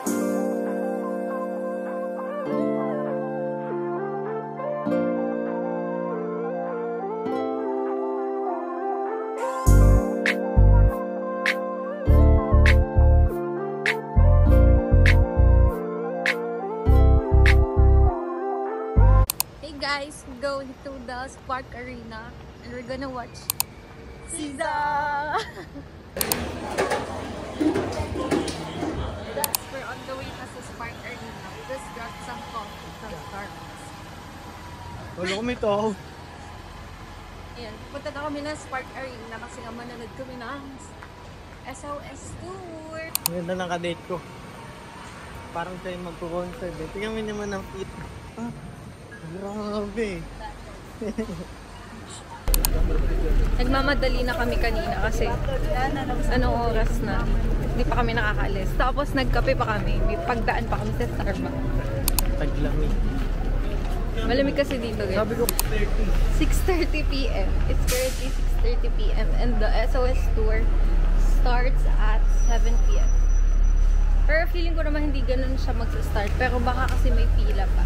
Guys, going to the Spark Arena and we're gonna watch SZA! We're on the way na sa Spark Arena. We just got some coffee from Starbucks. Wala kami to. Ayan, punta na kami ng Spark Arena kasi nga manonood kami ng SOS Tour. Ngayon na nakadate ko. Parang tayo magpo-concert eh. Tingnan mo naman ang fit. Ah, grabe. Nagmamadali na kami kanina kasi anong oras na, hindi pa kami nakakaalis. Tapos nagkape pa kami, may pagdaan pa kami sa Starbucks. Taglamig. Malamig kasi dito guys. Sabi ko 6:30 p.m. It's currently 6:30 p.m. and the SOS tour starts at 7 p.m. Pero feeling ko naman hindi ganun siya mag-start. Pero baka kasi may pila pa.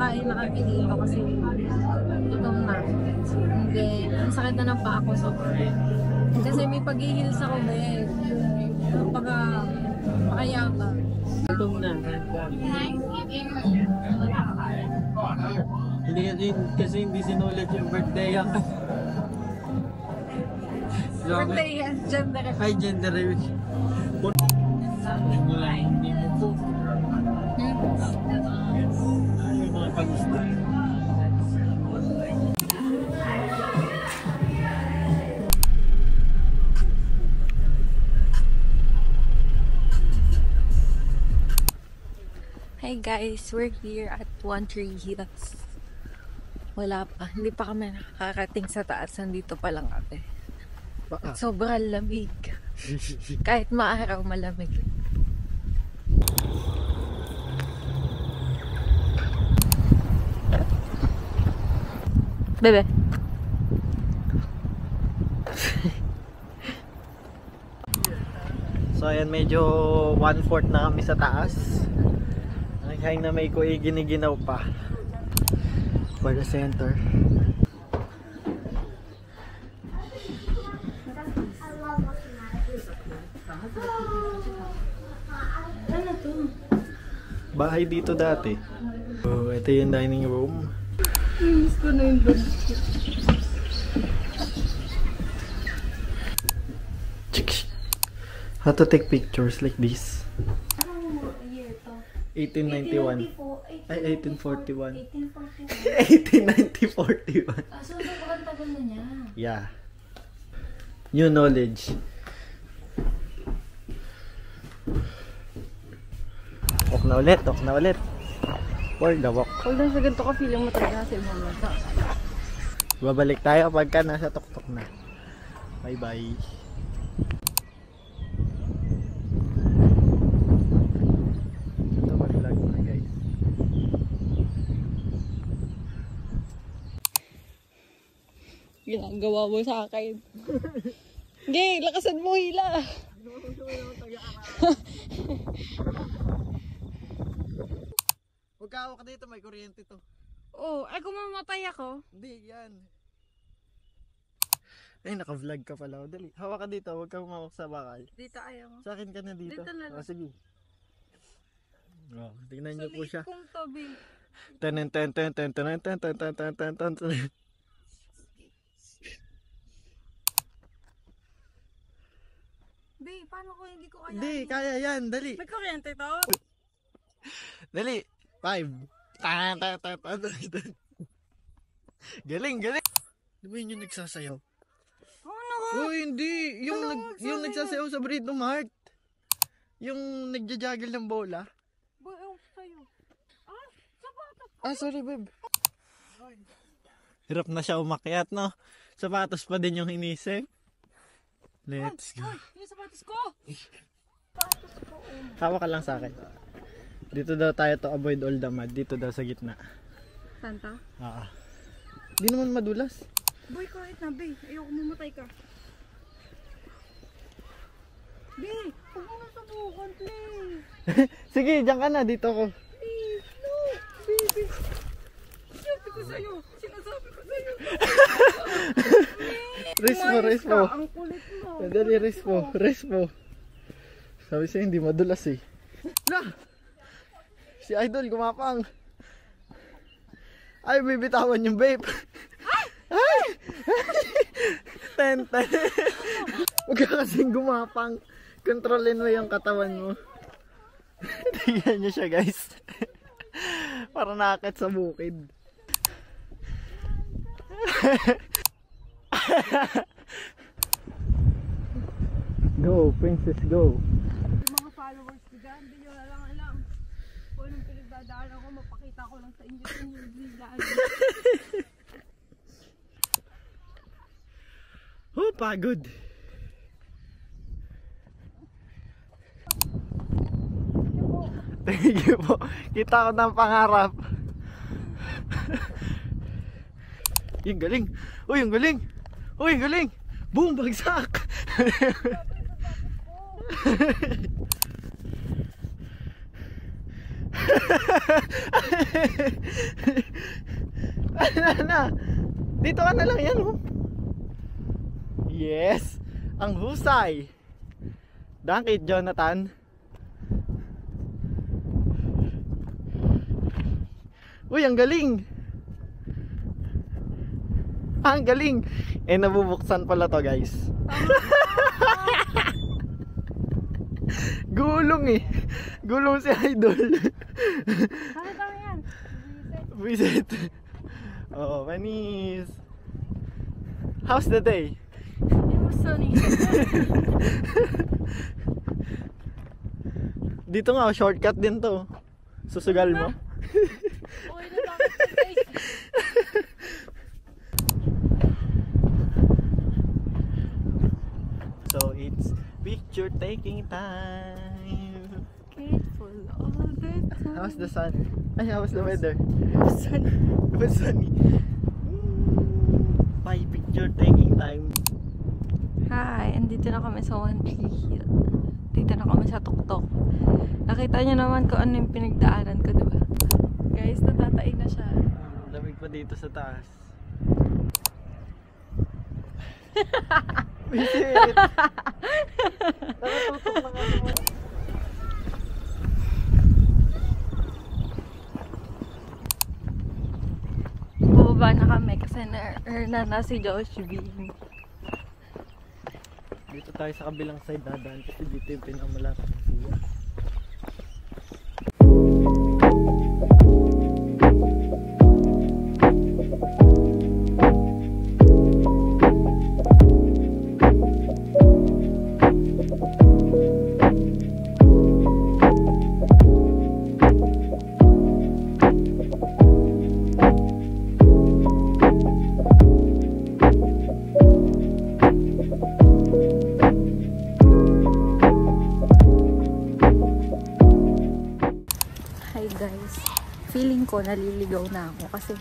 kakain na kami dito kasi gutom na. And then, ang sakit na ng paa ko sobrang. Kasi may pag-i-heels ako din. Pakayama. Gutom na. Hindi kasi hindi sinulat yung birthday yan. Birthday yan, gender. Ay, gender reveal. Hindi mo po. Yung mga pag-gusto. Hi guys, we're here at One Tree Hills. Wala pa, hindi pa kami nakakarating sa taas. Nandito pa lang kami. At sobrang lamig. Kahit maaraw, malamig. Bebe. So ayan, medyo 1/4 na kami sa taas. Nakikain na may giniginaw pa for the center. Ano to? Bahay dito dati. So ito yung dining room. Miss ko na yung bag. How to take pictures like this? Ano year to? 1891. Ay, 1841. 1841. 1890-41. Ah, so sobrang tagal na niya. Yeah. New knowledge. Walk na ulit, walk na ulit. For the walk. Hold on sa ganito ka, feeling mo talaga si Mama. Babalik tayo pagka nasa tuktok na. Bye bye. Ito mag-vlog na guys. Ginagawa mo sa akin. Gay, lakasan mo hila. Huwag ka hawak dito, may kuryente to. Oh, ay kung mamatay ako. Hindi, yan. Ay, naka-vlog ka pala. Dali, hawak ka dito, huwag ka humawak sa bakal. Dito ayaw mo. Sa akin ka na dito. Dito na lang. Oh, sige. Oh, tingnan niyo po siya. Kung tobi. Babe, paano ko hindi ko kaya? Hindi, kaya yan. Dali. May kuryente to? Dali. 5. Galing, galing. Di ba yun yung nagsasayaw? Ano ka? Oh, hindi. Yung nagsasayaw sa Burrito Mart. Yung nagja-juggle ng bola. Boy, sa'yo. Ah, sapatos. Ah, sorry, babe. Hirap na siya umakyat, no? Sapatos pa din yung inisip. Let's go. Ay, yung sapatos ko. Sapatos ko. Hawak ka lang sa akin. Dito daw tayo to avoid all the mud. Dito daw sa gitna. Santa? Oo. Di naman madulas. Boy, kahit na, Bay. Ayoko mamatay ka. Bay, huwag mo na subukan, please. Sige, diyan ka na. Dito ako. Please, no. Baby. Sinasabi ko sa'yo. Sinasabi ko sa'yo. Rest mo, rest mo. Ang kulit mo. Dali, rest mo. Rest mo. Sabi sa'yo, hindi madulas eh. Na! Si Idol, gumapang. Ay, bibitawan yung vape. Ay! Ten. Huwag ka kasing gumapang. Kontrolin mo yung katawan mo. Tingnan nyo siya, guys. Para nakakit sa bukid. Go, princess, go. Yung mga followers ko dyan, hindi nyo lang alam. Kung anong pinagdadaanan ko, mapakita ko lang sa inyo sa inyo biglaan. Oh, pagod. Thank you po. Kita ko ng pangarap. Yung galing. Uy, yung galing. Uy, yung galing. Boom, bagsak. na. Dito ka na lang yan, oh. Yes. Ang husay. Dankit, Jonathan. Uy, ang galing. Ang galing. Eh, nabubuksan pala to, guys. Gulong eh. Gulong si Idol. Bakit kami yan? Visit. Oh, Panis. How's the day? It was sunny. Dito nga, shortcut din to. Susugal mo. Okay na bakit sa face? So it's picture taking time. Grateful all the time. How's the sun? Ay, how's the weather? Sunny. It was sunny. By picture taking time. Hi, andito na kami sa One Tree Hill. Dito na kami sa tuktok. Nakita niyo naman kung ano yung pinagdaanan ko, diba? Guys, natatain na siya. Lamig pa dito sa taas. Visit! Nakatutok na nga naman. Bubaba na kami kasi na si Josh B. Dito tayo sa kabilang side dadaan kasi dito yung pinakamalapit na siya. Hi guys, feeling ko naliligaw na ako kasi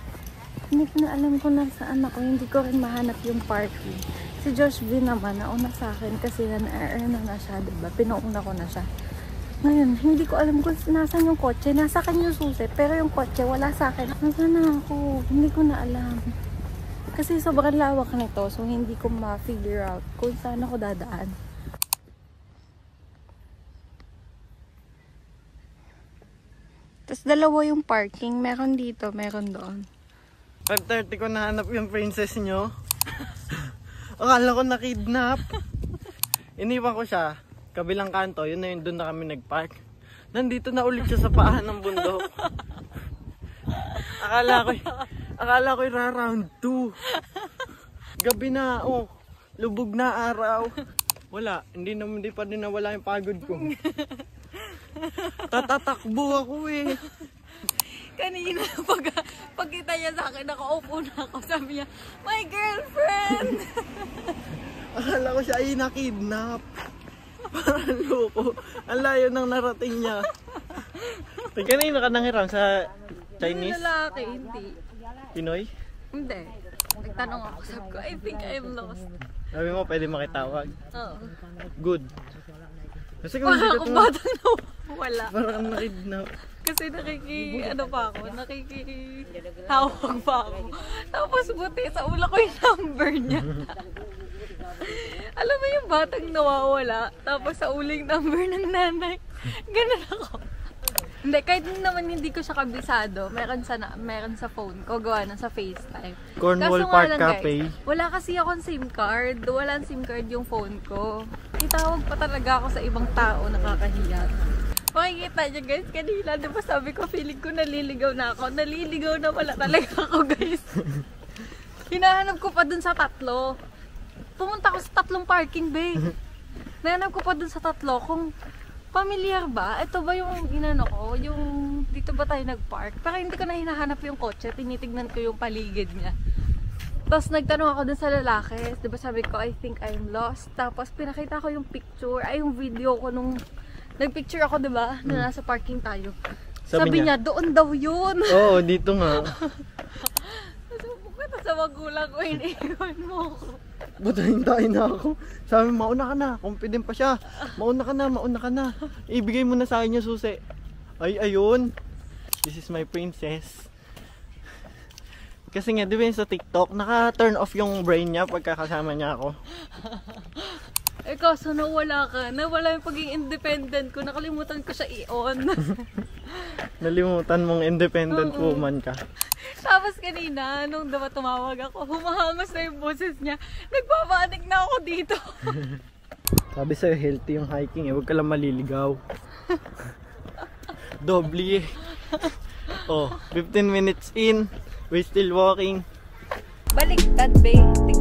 hindi ko na alam kung nasaan ako, hindi ko rin mahanap yung parking. Si Josh B naman nauna sa akin kasi na-earn na siya, diba? Pinuuna ko na siya. Ngayon, hindi ko alam kung nasan yung kotse, nasa akin yung susi, pero yung kotse wala sa akin. Nasaan na ako? Hindi ko na alam. Kasi sobrang lawak nito, so hindi ko ma-figure out kung saan ako dadaan. Tapos dalawa yung parking. Meron dito, meron doon. 5:30 ko nahanap yung princess nyo. Akala ko na-kidnap. Iniwan ko siya. Kabilang kanto, yun na yun, doon na kami nag-park. Nandito na ulit siya sa paahan ng bundok. Akala ko round 2. Gabi na, oh. Lubog na araw. Wala, hindi pa din nawala yung pagod ko. Tatatakbo ako eh. Kanina, pagkita niya sa akin, nakaupo na ako. Sabi niya, my girlfriend! Akala ko siya ay nakidnap. Parang loko. Ang layo ng narating niya. Kanina ka nanghiram sa Chinese? Lalaki, hindi. Pinoy? Hindi. Nagtanong ako, sabi ko, I think I'm lost. Sabi mo, pwede makitawag. Oo. Good. Kasi kung hindi Wala ka akong batang nawawala. parang nakidnap. Kasi nakikitawag pa ako. Tapos buti, sa ula ko yung number niya. Alam mo yung batang nawawala, tapos sa uling number ng nanay. Ganun ako. Hindi, kahit naman hindi ko siya kabisado, meron sa phone ko, gawa na sa FaceTime. Cornwall Kaso nga Park lang, Cafe. guys, wala kasi akong SIM card. Walang SIM card yung phone ko. Itawag pa talaga ako sa ibang tao, nakakahiya. Makikita niyo guys, kanina, diba sabi ko, feeling ko naliligaw na ako. Naliligaw na pala talaga ako guys. Hinahanap ko pa dun sa 3. Pumunta ako sa 3 parking bay. Nahanap ko pa dun sa 3 kung familiar ba? Ito ba yung inano ko? Yung dito ba tayo nag-park? Pero hindi ko na hinahanap yung kotse. Tinitignan ko yung paligid niya. Tapos nagtanong ako dun sa lalaki. Diba sabi ko, I think I'm lost. Tapos pinakita ko yung picture, yung video ko nung nagpicture ako, diba? Na nasa parking tayo. Sabi niya, doon daw yun. Oo, dito nga. Tapos sa magulang ko, iniiwan mo ko. Ba't hintayin na ako? Sabi, mauna ka na. Confident pa siya. Mauna ka na. Ibigay mo na sa akin yung susi. Ay, ayun. This is my princess. Kasi nga, di ba yun sa TikTok, naka-turn off yung brain niya pagkakasama niya ako. Eh kaso nawala ka. Nawala yung pagiging independent ko. Nakalimutan ko siya i-on. Nalimutan mong independent woman ka. Tapos kanina, nung diba tumawag ako, humahangos na yung boses niya. Nagpapanik na ako dito. Sabi sa'yo, healthy yung hiking eh. Huwag ka lang maliligaw. Doble eh. Oh, 15 minutes in. We're still walking. Baliktad, babe.